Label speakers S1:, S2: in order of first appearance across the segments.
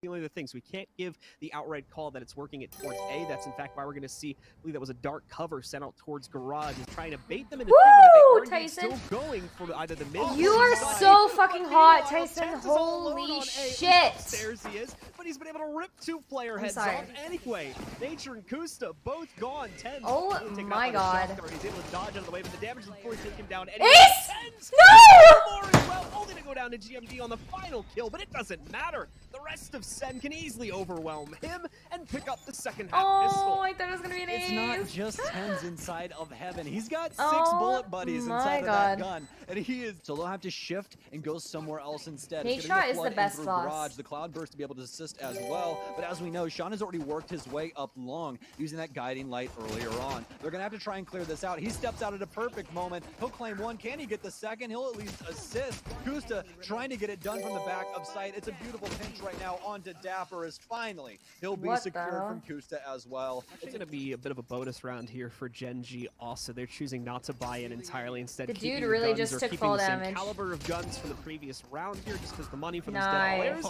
S1: the only other things. We can't give the outright call that it's working it towards A. That's in fact why we're going to see, I believe that was a dark cover sent out towards Garage, is trying to bait them into thinking that they are indeed still going for either the mid.
S2: You are so fucking hot, Tyson. Holy shit.
S1: There's he is, but he's been able to rip two player heads off anyway. Nature and Kusta both gone. Tenz.
S2: Oh my god.
S1: He's able to dodge out of the way, but the damage is before he takes him down.
S2: Ace!
S1: Tenz
S2: No!
S1: more as well, only to go down to GMD on the final kill, but it doesn't matter. The rest of Sen can easily overwhelm him and pick up the second half pistol.
S2: I thought it was gonna be an ace.
S3: It's not just Tenz inside of heaven. He's got 6 bullet buddies inside of that gun, and he is. So they'll have to shift and go somewhere else instead.
S2: Nate Shot is the best boss.
S3: Garage, the Cloudburst to be able to assist as well. But as we know, Sean has already worked his way up long using that guiding light earlier on. They're gonna have to try and clear this out. He steps out at a perfect moment. He'll claim one. Can he get the second? He'll at least assist. Kusta trying to get it done from the back of sight. It's a beautiful pinch right now onto Dapper as finally he'll be secured from Kusta as well.
S1: It's going to be a bit of a bonus round here for Gen G also. They're choosing not to buy in entirely. Instead,
S2: the dude really just took full damage.
S1: Caliber of guns from the previous round here just because the money from those dead players.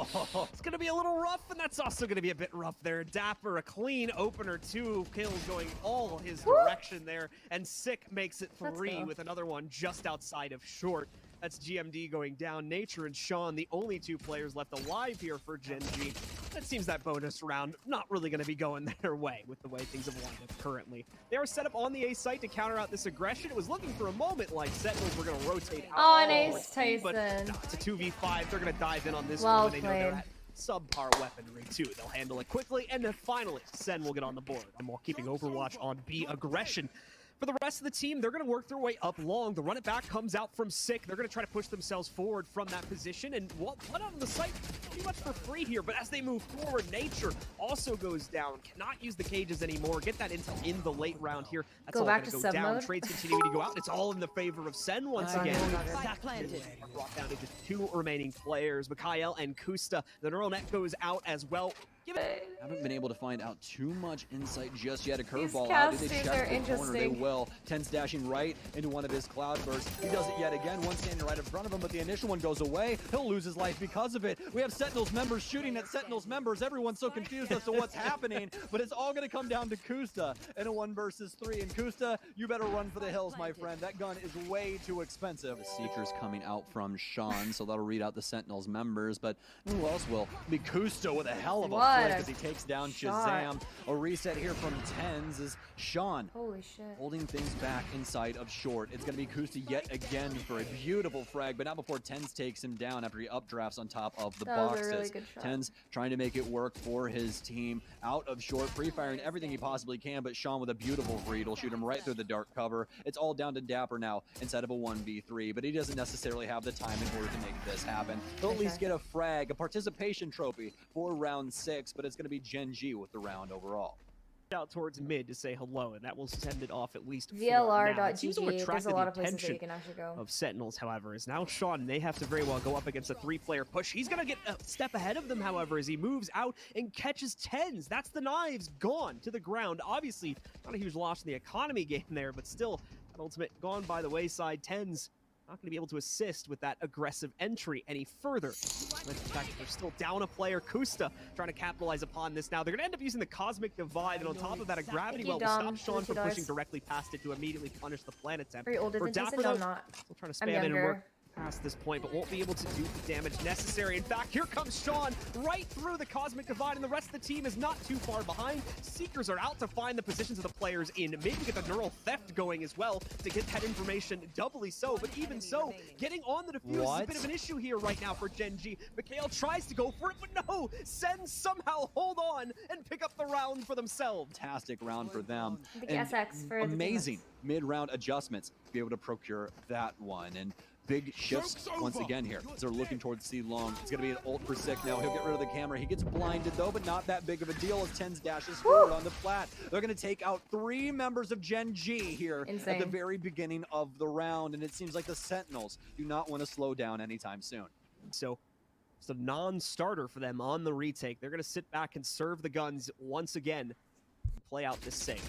S1: It's going to be a little rough, and that's also going to be a bit rough there. Dapper, a clean opener, 2 kills going all his direction there, and Sick makes it 3 with another one just outside of short. That's GMD going down. Nature and Sean, the only 2 players left alive here for Gen G. That seems that bonus round not really going to be going their way with the way things have lined up currently. They were set up on the A site to counter out this aggression. It was looking for a moment like Sentinels were going to rotate out.
S2: Oh, an ace, Tyson.
S1: But no, it's a 2v5. They're going to dive in on this one when they know they're at subpar weaponry too. They'll handle it quickly, and then finally, Sen will get on the board. And while keeping Overwatch on B aggression, for the rest of the team, they're going to work their way up long. The run it back comes out from Sick. They're going to try to push themselves forward from that position. And what out on the site pretty much for free here. But as they move forward, Nature also goes down. Cannot use the cages anymore. Get that intel in the late round here. That's all going to go down.
S2: Mode.
S1: Trades continuing to go out. It's all in the favor of Sen once again. Brought down to just 2 remaining players, Mikhail and Kusta. The neural net goes out as well.
S3: Haven't been able to find out too much insight just yet. A curveball.
S2: How did they check the corner?
S3: They will. Tenz dashing right into one of his Cloudbursts. He does it yet again. One standing right in front of him, but the initial one goes away. He'll lose his life because of it. We have Sentinels members shooting at Sentinels members. Everyone's so confused as to what's happening, but it's all going to come down to Kusta in a 1 versus 3. And Kusta, you better run for the hills, my friend. That gun is way too expensive. The Seekers coming out from Sean, so that'll read out the Sentinels members, but who else will? Be Kusta with a hell of a flick as he takes down Shazam. A reset here from Tenz is Sean.
S2: Holy shit.
S3: Holding things back inside of short. It's going to be Kusta yet again for a beautiful frag, but not before Tenz takes him down after he updrafts on top of the boxes.
S2: Really good shot.
S3: Tenz trying to make it work for his team out of short, pre-firing everything he possibly can, but Sean with a beautiful read will shoot him right through the dark cover. It's all down to Dapper now instead of a 1v3, but he doesn't necessarily have the time in order to make this happen. He'll at least get a frag, a participation trophy for round 6, but it's going to be Gen G with the round overall.
S1: Out towards mid to say hello, and that will send it off at least
S2: VLR.GG. There's a lot of places that you can actually go.
S1: Of Sentinels, however, is now Sean, and they have to very well go up against a 3-player push. He's gonna get a step ahead of them, however, as he moves out and catches Tenz. That's the knives gone to the ground. Obviously, not a huge loss in the economy game there, but still, an ultimate gone by the wayside. Tenz not going to be able to assist with that aggressive entry any further. In fact, they're still down a player. Kusta trying to capitalize upon this now. They're going to end up using the Cosmic Divide, and on top of that, a Gravity Well will stop Sean from pushing directly past it to immediately punish the plant attempt.
S2: Very old,
S1: For Dapper, though,
S2: not.
S1: still trying to spam in and work past this point, but won't be able to do the damage necessary. In fact, here comes Sean right through the Cosmic Divide, and the rest of the team is not too far behind. Seekers are out to find the positions of the players in mid to get the neural theft going as well to get that information doubly so, but even so, getting on the defuse is a bit of an issue here right now for Gen G. Mikhail tries to go for it, but no! Sen somehow hold on and pick up the round for themselves.
S3: Fantastic round for them.
S2: The SX for
S3: amazing mid-round adjustments to be able to procure that one. And big shifts once again here. So they're looking towards C-Long. It's going to be an ult for Sick now. He'll get rid of the camera. He gets blinded though, but not that big of a deal as Tenz dashes forward on the flat. They're going to take out 3 members of Gen G here at the very beginning of the round, and it seems like the Sentinels do not want to slow down anytime soon.
S1: So it's a non-starter for them on the retake. They're going to sit back and serve the guns once again and play out this save.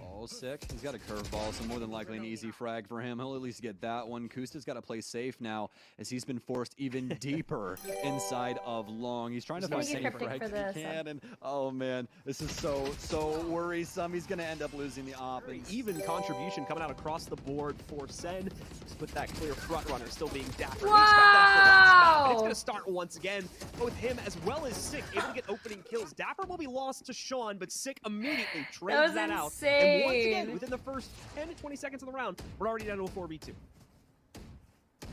S3: Oh, sick. He's got a curveball, so more than likely an easy frag for him. He'll at least get that one. Kusta's got to play safe now, as he's been forced even deeper inside of long. He's trying to find safe frags if he can, and oh man, this is so worrisome. He's gonna end up losing the op.
S1: And even contribution coming out across the board for Sen. Just with that clear front runner still being dapper.
S2: Wow!
S1: But it's gonna start once again. Both him as well as Sick able to get opening kills. Dapper will be lost to Sean, but Sick immediately trades that out. And once again, within the first 10 to 20 seconds of the round, we're already down to a 4v2.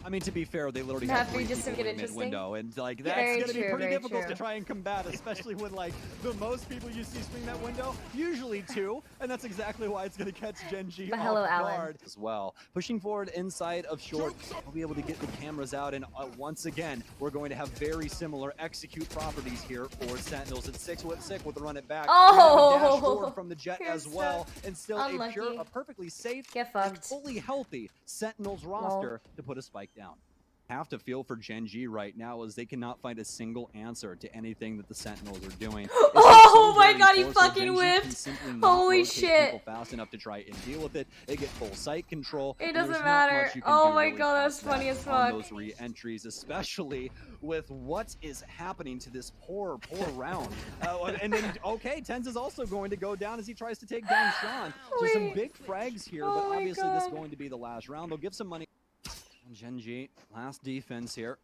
S3: I mean, to be fair, they literally have 3 people in mid-window, and like that's going to be pretty difficult to try and combat, especially when like the most people you see swing that window, usually 2, and that's exactly why it's going to catch Genji off guard as well. Pushing forward inside of short, we'll be able to get the cameras out, and once again, we're going to have very similar execute properties here for Sentinels. It's Sick with the run it back. Dash forward from the Jet as well, and still a perfectly safe and fully healthy Sentinels roster to put a spike down. Have to feel for Genji right now, as they cannot find a single answer to anything that the Sentinels are doing.
S2: Oh my god, he fucking whiffed! Holy shit!
S3: Fast enough to try and deal with it. They get full sight control.
S2: It doesn't matter. Oh my god, that's funny as fuck.
S3: Those re-entries, especially with what is happening to this poor round. And then, okay, Tenz is also going to go down as he tries to take down Sean. So some big frags here, but obviously this is going to be the last round. They'll give some money. Genji, last defense here,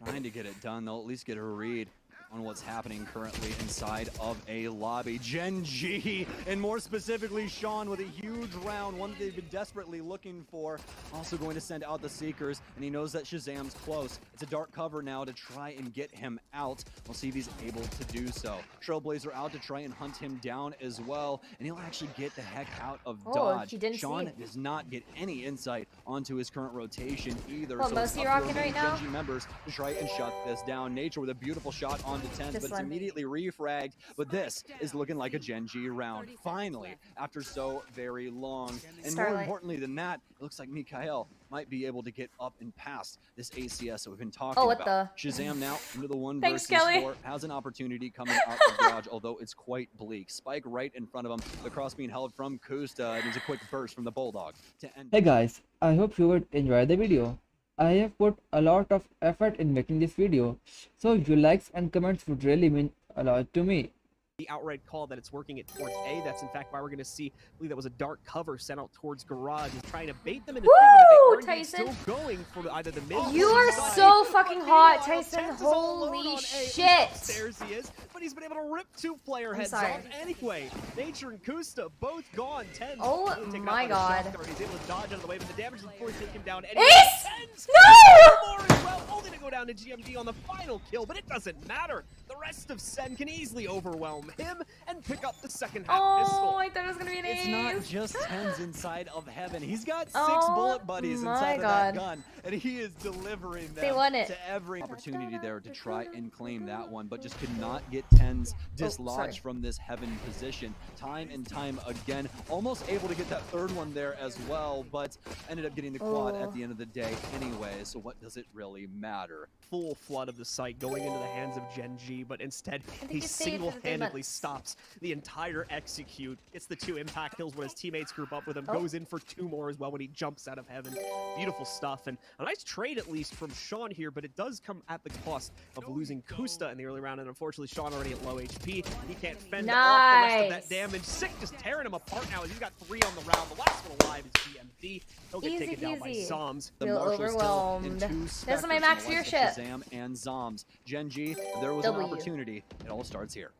S3: trying to get it done. They'll at least get a read on what's happening currently inside of a lobby. Genji, and more specifically Sean, with a huge round, one that they've been desperately looking for. Also going to send out the Seekers, and he knows that Shazam's close. It's a dark cover now to try and get him out. We'll see if he's able to do so. Trailblazer out to try and hunt him down as well, and he'll actually get the heck out of dodge. Sean does not get any insight onto his current rotation either.
S2: Well, most of you rocking right now?
S3: Genji members to try and shut this down. Nature with a beautiful shot on to Tenz, but it's immediately refragged. But this is looking like a Genji round, finally, after so very long. And more importantly than that, it looks like Mikael might be able to get up and past this ACS that we've been talking about. Shazam now into the 1 versus 4, has an opportunity coming out of garage, although it's quite bleak. Spike right in front of him, the cross being held from Kusta, and there's a quick burst from the Bulldog to end.
S4: Hey guys, I hope you would enjoy the video. I have put a lot of effort in making this video, so your likes and comments would really mean a lot to me.
S1: The outright call that it's working it towards A. That's in fact why we're going to see, I believe that was a dark cover sent out towards garage, and trying to bait them into thinking that they are still going for either the mid.
S2: You are so fucking hot, Tyson. Holy shit.
S1: Upstairs he is, but he's been able to rip 2 player heads off anyway. Nature and Kusta both gone. Tenz.
S2: Oh my god.
S1: He's able to dodge out of the way, but the damage before he take him down.
S2: Ace!
S1: No! More as well, only to go down to GMD on the final kill, but it doesn't matter. The rest of Sen can easily overwhelm him and pick up the second half pistol.
S2: I thought it was gonna be an ace.
S3: It's not just Tenz inside of heaven. He's got 6 bullet buddies inside of that gun, and he is delivering them to every opportunity there to try and claim that one, but just could not get Tenz dislodged from this heaven position. Time and time again, almost able to get that 3rd one there as well, but ended up getting the quad at the end of the day anyway, so what does it really matter?
S1: Full flood of the site going into the hands of Genji, but instead he single-handedly stops the entire execute. It's the 2 impact kills when his teammates group up with him, goes in for 2 more as well when he jumps out of heaven. Beautiful stuff, and a nice trade at least from Sean here, but it does come at the cost of losing Kusta in the early round, and unfortunately Sean already at low HP. He can't fend off the rest of that damage. Sick just tearing him apart now as he's got 3 on the round. The last one alive is GMD. He'll get taken down by Zoms.
S2: Feel overwhelmed. This is my max viewership.
S3: Shazam and Zoms. Genji, there was an opportunity. It all starts here.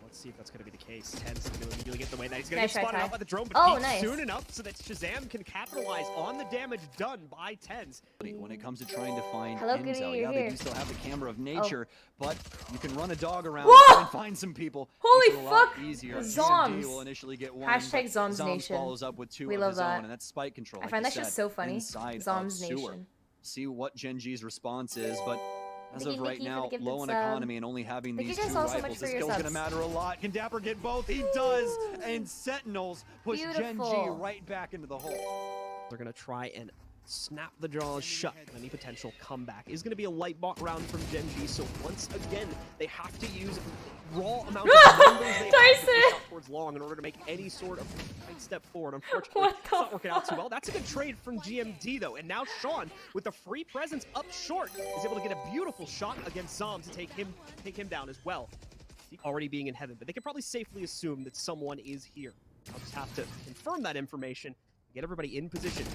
S1: Let's see if that's going to be the case. Tenz going to immediately get the way that he's going to get spotted out by the drone, but soon enough so that Shazam can capitalize on the damage done by Tenz.
S3: When it comes to trying to find intel, they do still have the camera of nature, but you can run a dog around and find some people.
S2: Holy fuck!
S3: Easier.
S2: Zoms.
S3: Will initially get 1.
S2: Hashtag Zoms Nation.
S3: Follows up with 2
S2: we
S3: of
S2: love
S3: his
S2: that.
S3: own, and that's spike control.
S2: I find that just so funny. Zoms Nation.
S3: See what Genji's response is, but as of right now, low in economy and only having these 2 rifles, this kill's gonna matter a lot. Can Dapper get both? He does, and Sentinels push Genji right back into the hole.
S1: They're gonna try and snap the jaws shut. Any potential comeback is going to be a light bot round from Gen G. So once again, they have to use raw amount of numbers they have to push out towards long in order to make any sort of right step forward. Unfortunately, it's not working out too well. That's a good trade from GMD though. And now Sean, with the free presence up short, is able to get a beautiful shot against Zom to take him down as well. Already being in heaven, but they can probably safely assume that someone is here. I'll just have to confirm that information, get everybody in position,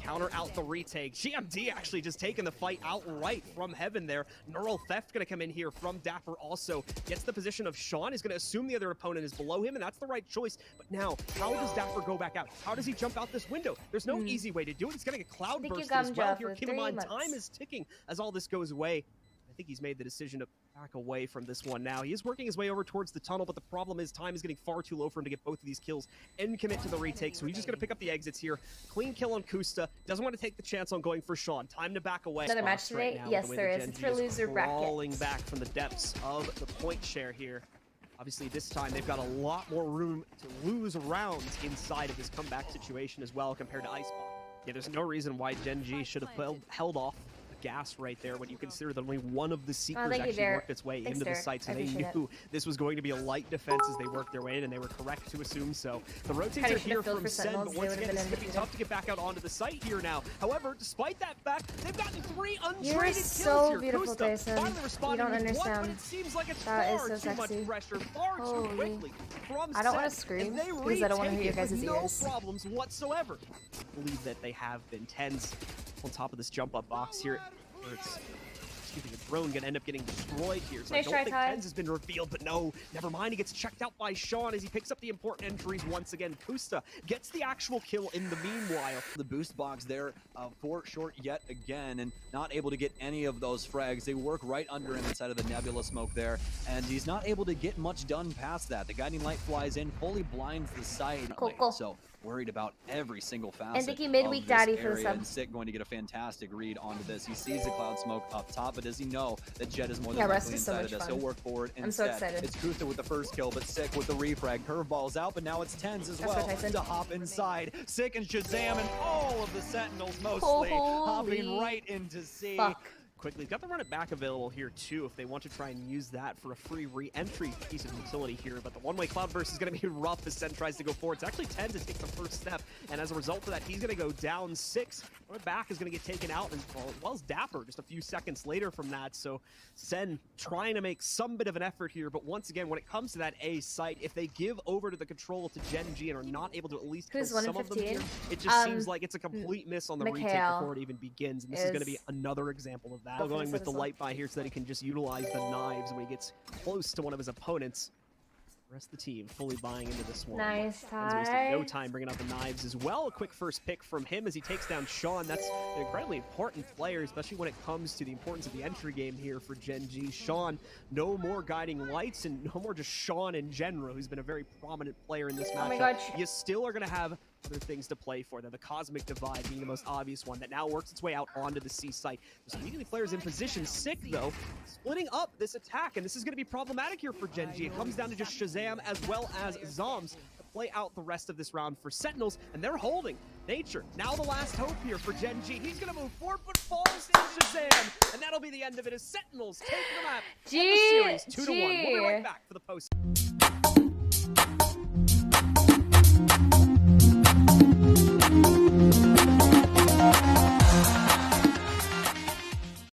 S1: counter out the retake. GMD actually just taking the fight outright from heaven there. Neural Theft gonna come in here from Dapper also. Gets the position of Sean, is gonna assume the other opponent is below him, and that's the right choice. But now, how does Dapper go back out? How does he jump out this window? There's no easy way to do it. He's getting a cloud burst as well here. Keep in mind, time is ticking as all this goes away. I think he's made the decision to back away from this one now. He is working his way over towards the tunnel, but the problem is time is getting far too low for him to get both of these kills and commit to the retake. So he's just going to pick up the exits here. Clean kill on Kyedae. Doesn't want to take the chance on going for Sean. Time to back away.
S2: Another match today?
S1: Right
S2: Yes, there is. It's for loser bracket.
S1: Crawling back from the depths of the point share here. Obviously, this time they've got a lot more room to lose rounds inside of this comeback situation as well compared to Iceball. Yeah, there's no reason why Gen G should have held off gas right there when you consider that only one of the Seekers actually worked its way into the site, so they knew this was going to be a light defense as they worked their way in, and they were correct to assume so. The rotates are here from Sen, but once again, it's going to be tough to get back out onto the site here now. However, despite that fact, they've gotten 3 untraded kills here.
S2: Beautiful, Tyson. You don't understand.
S1: But it seems like it's
S2: that
S1: far
S2: is so
S1: too much
S2: sexy.
S1: Pressure, far too quickly from
S2: I don't
S1: Sen,
S2: want to scream
S1: and they
S2: because I don't want to hear your guys'
S1: no
S2: ears.
S1: problems whatsoever. I believe that they have been. Tenz on top of this jump up box here. The drone gonna end up getting destroyed here. So I don't think Tenz has been revealed, but no, never mind. He gets checked out by Sean as he picks up the important entries once again. Kyedae gets the actual kill in the meanwhile.
S3: The boost box there for short yet again, and not able to get any of those frags. They work right under him inside of the nebula smoke there, and he's not able to get much done past that. The guiding light flies in, fully blinds the site.
S2: Cool.
S3: So worried about every single facet.
S2: And thank you, Midweek Daddy, for the sub.
S3: And Sick going to get a fantastic read onto this. He sees the cloud smoke up top, but does he know that Jet is more than likely inside of this? He'll work forward instead.
S2: I'm so excited.
S3: It's Kyedae with the first kill, but Sick with the refrag. Curveball's out, but now it's Tenz as well to hop inside. Sick and Shazam and all of the Sentinels mostly hopping right into C.
S1: Quickly, got the run it back available here too if they want to try and use that for a free re-entry piece of utility here, but the one-way cloud burst is going to be rough as Sen tries to go forward. It's actually Tenz to take the first step, and as a result of that, he's going to go down 6. Run it back is going to get taken out, and well as Dapper just a few seconds later from that, so Sen trying to make some bit of an effort here, but once again, when it comes to that A site, if they give over to the control to Gen G and are not able to at least kill some of them here, it just seems like it's a complete miss on the retake before it even begins, and this is going to be another example of that. Going with the light by here so that he can just utilize the knives when he gets close to one of his opponents. The rest of the team fully buying into this one.
S2: Nice
S1: wasting no time bringing out the knives as well. A quick first pick from him as he takes down Sean. That's an incredibly important player, especially when it comes to the importance of the entry game here for Gen G. Sean, no more guiding lights and no more just Sean in general, who's been a very prominent player in this matchup.
S2: Oh my God.
S1: You still are going to have other things to play for. The Cosmic Divide being the most obvious one that now works its way out onto the C site. There's immediately players in position. Sick, though, splitting up this attack, and this is going to be problematic here for Gen G. It comes down to just Shazam as well as Zoms to play out the rest of this round for Sentinels, and they're holding. Nature, now the last hope here for Gen G. He's going to move forward, but falls in Shazam, and that'll be the end of it as Sentinels take the map. The series 2-1. We'll be right back for the post.